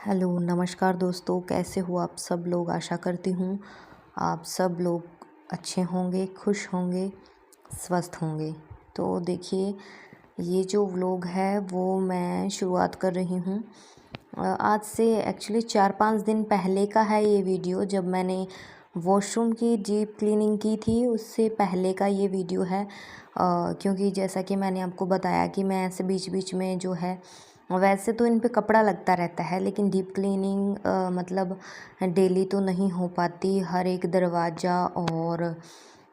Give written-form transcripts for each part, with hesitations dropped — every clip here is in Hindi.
हेलो नमस्कार दोस्तों, कैसे हो आप सब लोग। आशा करती हूँ आप सब लोग अच्छे होंगे, खुश होंगे, स्वस्थ होंगे। तो देखिए, ये जो व्लॉग है वो मैं शुरुआत कर रही हूँ। आज से एक्चुअली 4-5 दिन पहले का है ये वीडियो, जब मैंने वॉशरूम की डीप क्लीनिंग की थी उससे पहले का ये वीडियो है। क्योंकि जैसा कि मैंने आपको बताया कि मैं ऐसे बीच बीच में जो है, वैसे तो इन पे कपड़ा लगता रहता है लेकिन डीप क्लीनिंग मतलब डेली तो नहीं हो पाती। हर एक दरवाज़ा और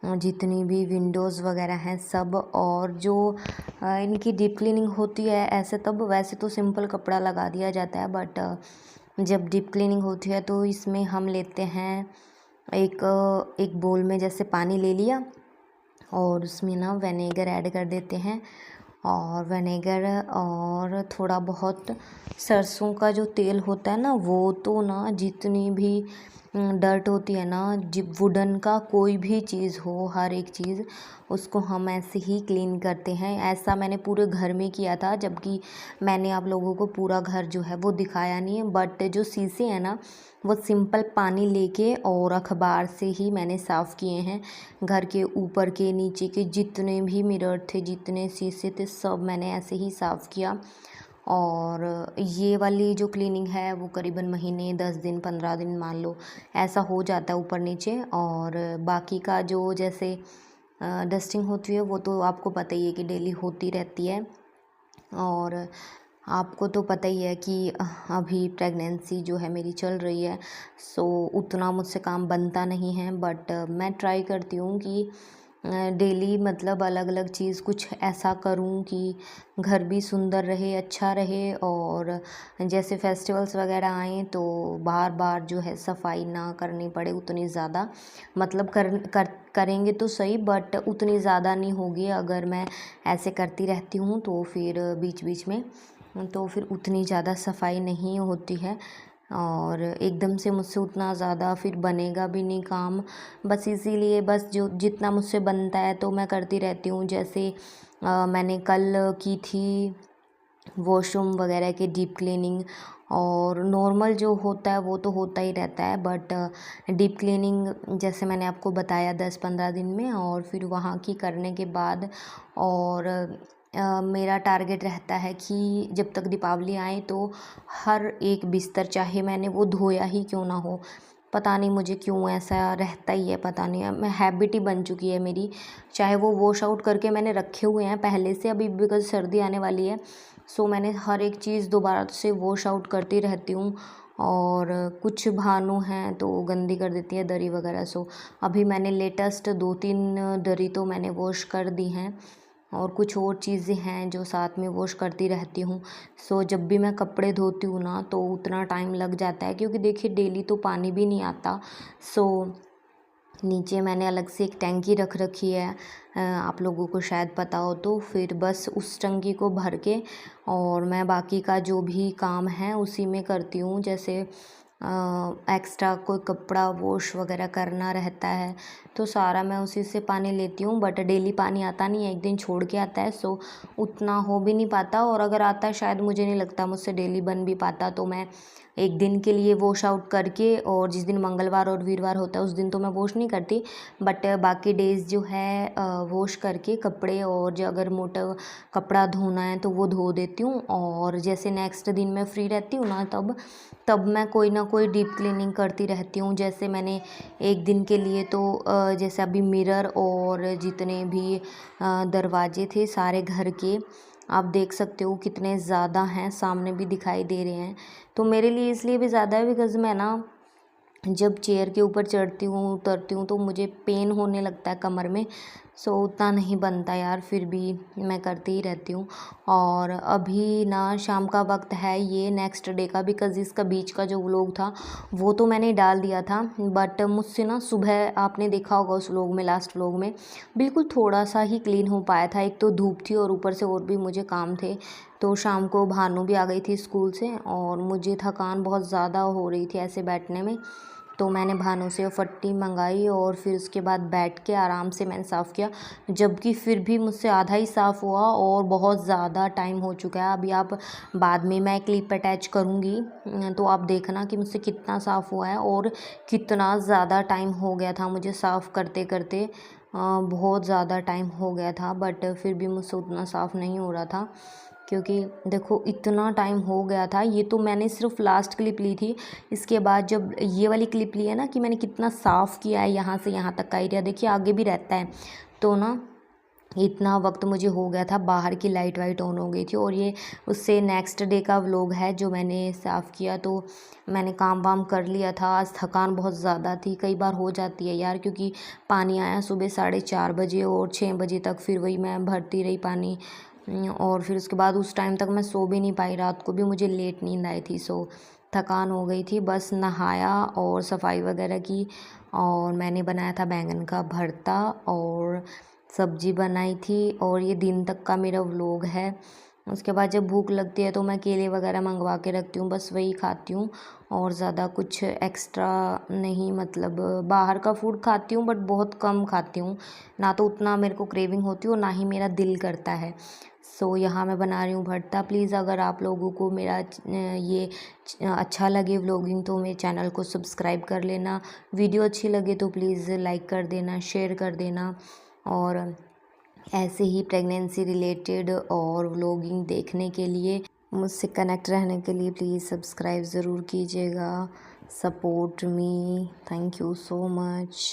जितनी भी विंडोज़ वगैरह हैं सब, और जो इनकी डीप क्लीनिंग होती है ऐसे तब वैसे तो सिंपल कपड़ा लगा दिया जाता है, बट जब डीप क्लीनिंग होती है तो इसमें हम लेते हैं एक बोल में जैसे पानी ले लिया और उसमें ना विनेगर ऐड कर देते हैं, और विनेगर और थोड़ा बहुत सरसों का जो तेल होता है ना, वो तो ना जितनी भी डर्ट होती है ना, जिप वुडन का कोई भी चीज़ हो, हर एक चीज़ उसको हम ऐसे ही क्लीन करते हैं। ऐसा मैंने पूरे घर में किया था, जबकि मैंने आप लोगों को पूरा घर जो है वो दिखाया नहीं है। बट जो शीशे हैं ना, वो सिंपल पानी लेके और अखबार से ही मैंने साफ़ किए हैं। घर के ऊपर के नीचे के जितने भी मिरर थे, जितने शीशे थे, सब मैंने ऐसे ही साफ़ किया। और ये वाली जो क्लीनिंग है वो करीबन महीने 10 दिन 15 दिन मान लो ऐसा हो जाता है ऊपर नीचे। और बाकी का जो जैसे डस्टिंग होती है वो तो आपको पता ही है कि डेली होती रहती है। और आपको तो पता ही है कि अभी प्रेगनेंसी जो है मेरी चल रही है, सो उतना मुझसे काम बनता नहीं है। बट मैं ट्राई करती हूँ कि डेली मतलब अलग अलग चीज़ कुछ ऐसा करूँ कि घर भी सुंदर रहे, अच्छा रहे। और जैसे फेस्टिवल्स वगैरह आएँ तो बार बार जो है सफाई ना करनी पड़े उतनी ज़्यादा, मतलब करेंगे तो सही, बट उतनी ज़्यादा नहीं होगी। अगर मैं ऐसे करती रहती हूँ तो फिर बीच बीच में तो फिर उतनी ज़्यादा सफाई नहीं होती है, और एकदम से मुझसे उतना ज़्यादा फिर बनेगा भी नहीं काम। बस इसीलिए बस जो जितना मुझसे बनता है तो मैं करती रहती हूँ। जैसे मैंने कल की थी वॉशरूम वगैरह की डीप क्लीनिंग, और नॉर्मल जो होता है वो तो होता ही रहता है, बट डीप क्लीनिंग जैसे मैंने आपको बताया 10-15 दिन में, और फिर वहाँ की करने के बाद और मेरा टारगेट रहता है कि जब तक दीपावली आए तो हर एक बिस्तर, चाहे मैंने वो धोया ही क्यों ना हो, पता नहीं मुझे क्यों ऐसा रहता ही है, पता नहीं, मैं हैबिट ही बन चुकी है मेरी। चाहे वो वॉश आउट करके मैंने रखे हुए हैं पहले से, अभी बिकॉज सर्दी आने वाली है, सो मैंने हर एक चीज़ दोबारा से वॉश आउट करती रहती हूँ। और कुछ भानु हैं तो गंदी कर देती है दरी वगैरह। सो अभी मैंने लेटेस्ट 2-3 दरी तो मैंने वॉश कर दी हैं, और कुछ और चीज़ें हैं जो साथ में वॉश करती रहती हूँ। सो जब भी मैं कपड़े धोती हूँ ना तो उतना टाइम लग जाता है, क्योंकि देखिए डेली तो पानी भी नहीं आता। सो नीचे मैंने अलग से एक टंकी रख रखी है, आप लोगों को शायद पता हो तो। फिर बस उस टंकी को भर के और मैं बाकी का जो भी काम है उसी में करती हूँ। जैसे एक्स्ट्रा कोई कपड़ा वॉश वगैरह करना रहता है तो सारा मैं उसी से पानी लेती हूँ। बट डेली पानी आता नहीं है, एक दिन छोड़ के आता है, सो उतना हो भी नहीं पाता। और अगर आता है शायद मुझे नहीं लगता मुझसे डेली बन भी पाता, तो मैं एक दिन के लिए वॉश आउट करके, और जिस दिन मंगलवार और वीरवार होता है उस दिन तो मैं वॉश नहीं करती, बट बाकी डेज़ जो है वॉश करके कपड़े, और जो अगर मोटा कपड़ा धोना है तो वो धो देती हूँ। और जैसे नेक्स्ट दिन मैं फ्री रहती हूँ ना, तब मैं कोई ना कोई डीप क्लीनिंग करती रहती हूँ। जैसे मैंने एक दिन के लिए तो जैसे अभी मिरर और जितने भी दरवाजे थे सारे घर के, आप देख सकते हो कितने ज़्यादा हैं, सामने भी दिखाई दे रहे हैं। तो मेरे लिए इसलिए भी ज़्यादा है बिकॉज़ मैं ना जब चेयर के ऊपर चढ़ती हूँ उतरती हूँ तो मुझे पेन होने लगता है कमर में। सो उतना नहीं बनता यार, फिर भी मैं करती ही रहती हूँ। और अभी ना शाम का वक्त है, ये नेक्स्ट डे का, बिकॉज़ इसका बीच का जो व्लॉग था वो तो मैंने डाल दिया था, बट मुझसे ना सुबह आपने देखा होगा उस व्लॉग में, लास्ट व्लॉग में बिल्कुल थोड़ा सा ही क्लीन हो पाया था। एक तो धूप थी और ऊपर से और भी मुझे काम थे। तो शाम को भानु भी आ गई थी स्कूल से और मुझे थकान बहुत ज़्यादा हो रही थी ऐसे बैठने में, तो मैंने भानों से फट्टी मंगाई और फिर उसके बाद बैठ के आराम से मैंने साफ़ किया, जबकि फिर भी मुझसे आधा ही साफ़ हुआ और बहुत ज़्यादा टाइम हो चुका है। अभी आप बाद में मैं क्लिप अटैच करूँगी तो आप देखना कि मुझसे कितना साफ़ हुआ है और कितना ज़्यादा टाइम हो गया था मुझे साफ़ करते करते। बहुत ज़्यादा टाइम हो गया था, बट फिर भी मुझसे उतना साफ़ नहीं हो रहा था, क्योंकि देखो इतना टाइम हो गया था। ये तो मैंने सिर्फ लास्ट क्लिप ली थी, इसके बाद जब ये वाली क्लिप ली है ना कि मैंने कितना साफ़ किया है यहाँ से यहाँ तक का एरिया, देखिए आगे भी रहता है, तो ना इतना वक्त मुझे हो गया था। बाहर की लाइट वाइट ऑन हो गई थी और ये उससे नेक्स्ट डे का व्लॉग है जो मैंने साफ़ किया। तो मैंने काम वाम कर लिया था, आज थकान बहुत ज़्यादा थी, कई बार हो जाती है यार, क्योंकि पानी आया सुबह 4:30 बजे और 6 बजे तक फिर वही मैं भरती रही पानी। और फिर उसके बाद उस टाइम तक मैं सो भी नहीं पाई, रात को भी मुझे लेट नींद आई थी, सो थकान हो गई थी। बस नहाया और सफाई वगैरह की और मैंने बनाया था बैंगन का भरता और सब्जी बनाई थी, और ये दिन तक का मेरा व्लॉग है। उसके बाद जब भूख लगती है तो मैं केले वगैरह मंगवा के रखती हूँ, बस वही खाती हूँ और ज़्यादा कुछ एक्स्ट्रा नहीं। मतलब बाहर का फूड खाती हूँ बट बहुत कम खाती हूँ, ना तो उतना मेरे को क्रेविंग होती है और ना ही मेरा दिल करता है। सो यहाँ मैं बना रही हूँ भरता। प्लीज़ अगर आप लोगों को मेरा ये अच्छा लगे व्लॉगिंग तो मेरे चैनल को सब्सक्राइब कर लेना। वीडियो अच्छी लगे तो प्लीज़ लाइक कर देना, शेयर कर देना, और ऐसे ही प्रेगनेंसी रिलेटेड और व्लॉगिंग देखने के लिए, मुझसे कनेक्ट रहने के लिए प्लीज़ सब्सक्राइब ज़रूर कीजिएगा। Support me. Thank you so much.